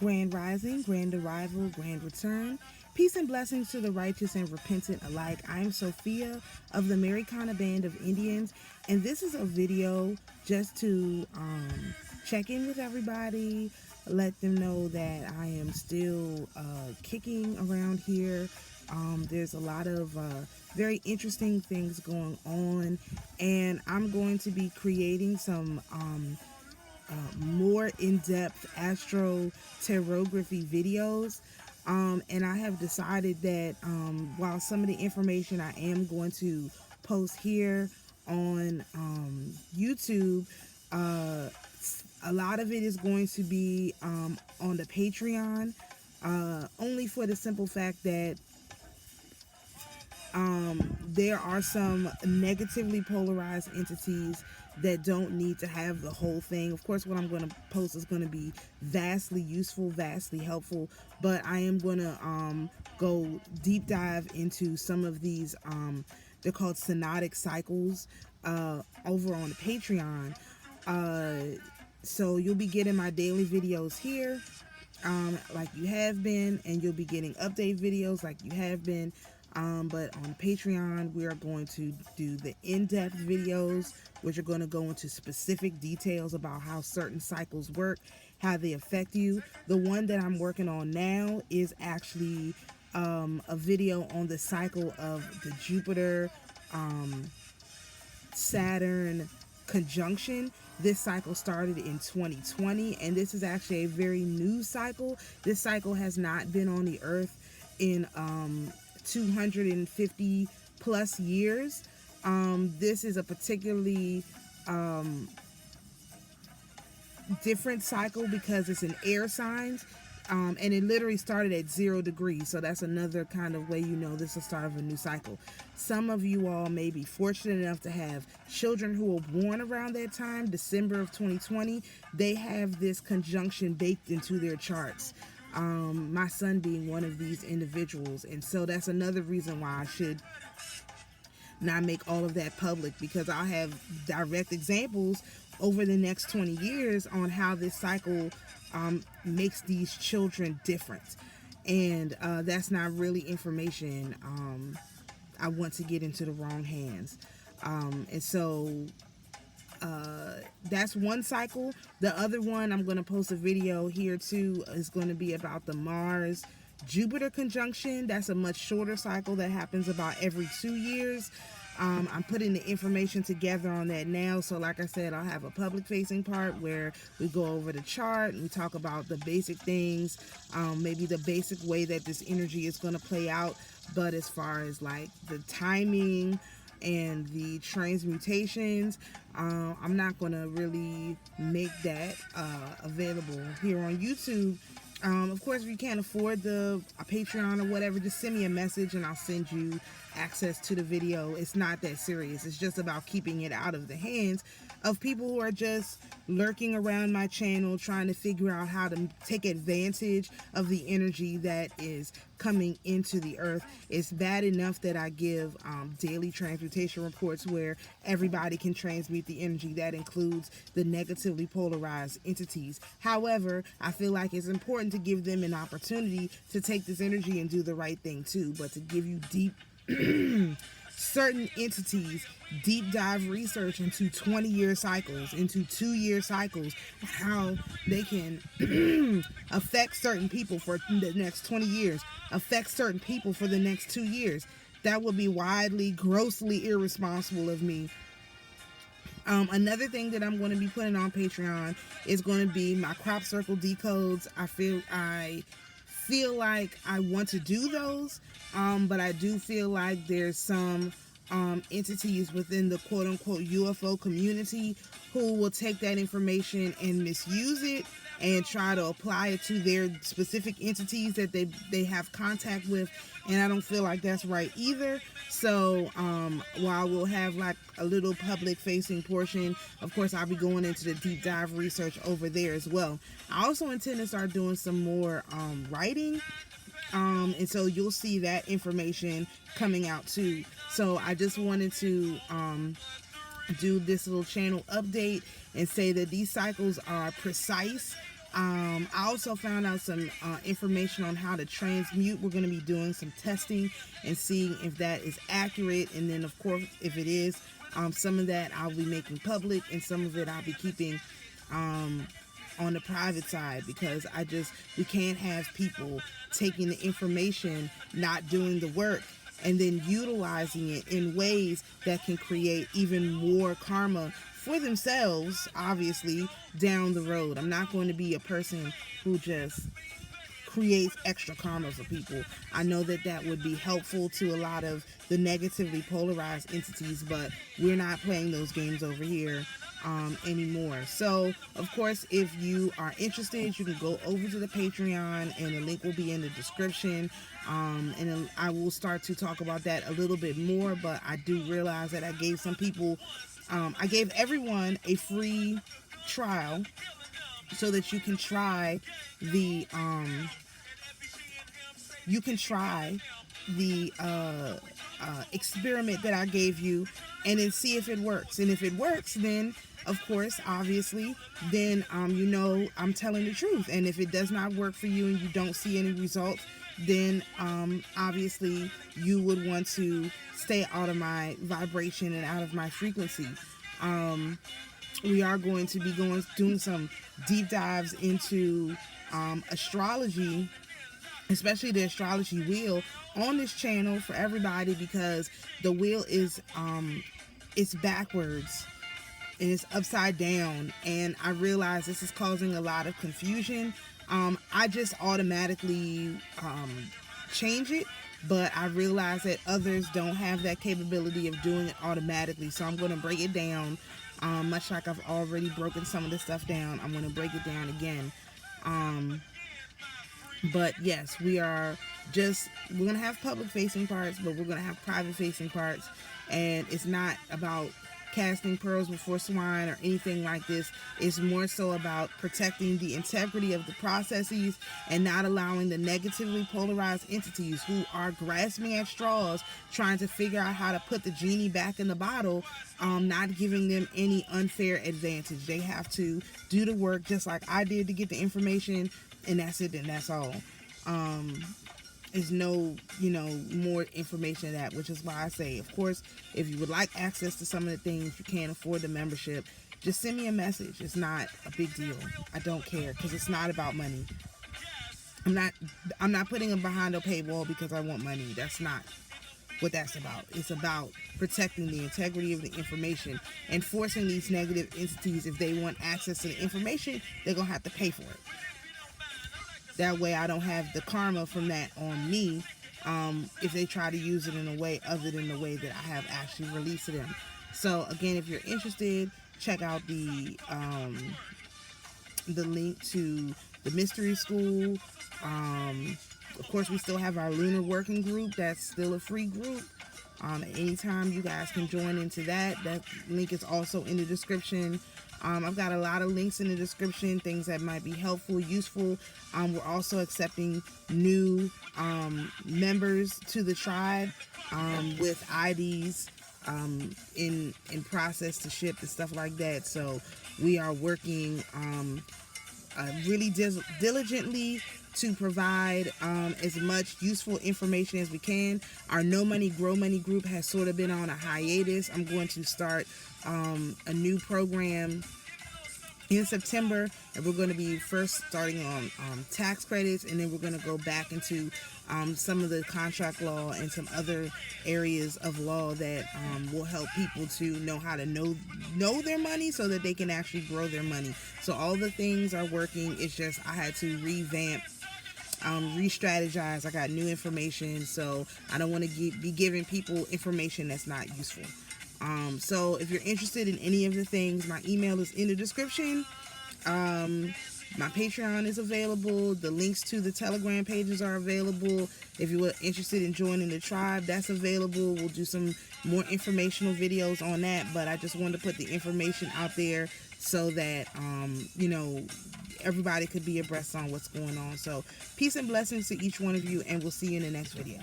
Grand rising, grand arrival, grand return. Peace and blessings to the righteous and repentant alike. I am Sophia of the AmaruKhan Band of Indians, and this is a video just to check in with everybody, let them know that I am still kicking around here. There's a lot of very interesting things going on, and I'm going to be creating some more in-depth astroterography videos, and I have decided that while some of the information I am going to post here on YouTube, a lot of it is going to be on the Patreon, only for the simple fact that there are some negatively polarized entities that don't need to have the whole thing. Of course, what I'm going to post is going to be vastly useful, vastly helpful, but I am going to go deep dive into some of these, they're called Synotic Cycles, over on the Patreon. So you'll be getting my daily videos here, like you have been, and you'll be getting update videos like you have been. But on Patreon, we are going to do the in-depth videos, which are going to go into specific details about how certain cycles work, how they affect you. The one that I'm working on now is actually a video on the cycle of the Jupiter Saturn conjunction. This cycle started in 2020, and this is actually a very new cycle. This cycle has not been on the earth in 250 plus years. This is a particularly different cycle because it's an air signs, and it literally started at 0 degrees. So that's another kind of way you know this is the start of a new cycle. Some of you all may be fortunate enough to have children who were born around that time, December of 2020. They have this conjunction baked into their charts. My son being one of these individuals, and so that's another reason why I should not make all of that public, because I'll have direct examples over the next 20 years on how this cycle makes these children different, and that's not really information I want to get into the wrong hands, and so that's one cycle. The other one, I'm going to post a video here too, is going to be about the Mars Jupiter conjunction. That's a much shorter cycle that happens about every 2 years. I'm putting the information together on that now. So like I said, I'll have a public facing part where we go over the chart and we talk about the basic things, maybe the basic way that this energy is going to play out. But as far as like the timing and the transmutations, I'm not going to really make that available here on YouTube. Of course, if you can't afford the Patreon or whatever, just send me a message and I'll send you access to the video. It's not that serious. It's just about keeping it out of the hands of people who are just lurking around my channel trying to figure out how to take advantage of the energy that is coming into the earth. It's bad enough that I give daily transmutation reports where everybody can transmute the energy. That includes the negatively polarized entities. However, I feel like it's important to give them an opportunity to take this energy and do the right thing too, but to give you deep certain entities deep dive research into 20-year cycles, into 2-year cycles, how they can affect certain people for the next 20 years, affect certain people for the next 2 years. That would be widely, grossly irresponsible of me. Another thing that I'm going to be putting on Patreon is going to be my crop circle decodes. I feel like I want to do those, but I do feel like there's some entities within the quote-unquote UFO community who will take that information and misuse it and try to apply it to their specific entities that they have contact with, and I don't feel like that's right either. So while we'll have like a little public facing portion, of course I'll be going into the deep dive research over there as well. I also intend to start doing some more writing, and so you'll see that information coming out too. So I just wanted to do this little channel update and say that these cycles are precise I also found out some information on how to transmute. We're going to be doing some testing and seeing if that is accurate. And then, of course, if it is, some of that I'll be making public, and some of it I'll be keeping on the private side, because we can't have people taking the information, not doing the work, and then utilizing it in ways that can create even more karma for themselves, obviously, down the road. I'm not going to be a person who just creates extra karma for people. I know that that would be helpful to a lot of the negatively polarized entities, but we're not playing those games over here anymore. So, of course, if you are interested, you can go over to the Patreon, and the link will be in the description. And then I will start to talk about that a little bit more, but I do realize that I gave some people I gave everyone a free trial so that you can try the experiment that I gave you, and then see if it works. And if it works, then of course, obviously, then you know I'm telling the truth. And if it does not work for you and you don't see any results, then obviously you would want to stay out of my vibration and out of my frequency. We are going to be doing some deep dives into astrology, especially the astrology wheel, on this channel for everybody, because the wheel is it's backwards and it's upside down, and I realize this is causing a lot of confusion. I just automatically change it, but I realize that others don't have that capability of doing it automatically, so I'm going to break it down, much like I've already broken some of this stuff down. I'm going to break it down again. But yes, we're going to have public facing parts, but we're going to have private facing parts, and it's not about casting pearls before swine or anything like this. It's more so about protecting the integrity of the processes and not allowing the negatively polarized entities who are grasping at straws, trying to figure out how to put the genie back in the bottle, not giving them any unfair advantage. They have to do the work just like I did to get the information, and that's it, and that's all. Is no, more information than that, which is why I say, of course, if you would like access to some of the things, you can't afford the membership, just send me a message. It's not a big deal. I don't care, because it's not about money. I'm not putting them behind a paywall because I want money. That's not what that's about. It's about protecting the integrity of the information and forcing these negative entities, if they want access to the information, they're going to have to pay for it. That way I don't have the karma from that on me, if they try to use it in a way other than the way that I have actually released it in. So again, if you're interested, check out the link to the mystery school. Of course, we still have our lunar working group. That's still a free group. Anytime you guys can join into that. That link is also in the description. I've got a lot of links in the description, things that might be helpful, useful. We're also accepting new members to the tribe with IDs in process to ship and stuff like that. So we are working really diligently to provide as much useful information as we can. Our No Money Grow Money group has sort of been on a hiatus. I'm going to start a new program in September, and we're going to be first starting on tax credits, and then we're going to go back into some of the contract law and some other areas of law that will help people to know how to know their money so that they can actually grow their money. So all the things are working. It's just I had to revamp, re-strategize. I got new information, so I don't want to be giving people information that's not useful. So if you're interested in any of the things, my email is in the description. My Patreon is available. The links to the Telegram pages are available. If you were interested in joining the tribe, that's available. We'll do some more informational videos on that, but I just wanted to put the information out there so that, everybody could be abreast on what's going on. So peace and blessings to each one of you, and we'll see you in the next video.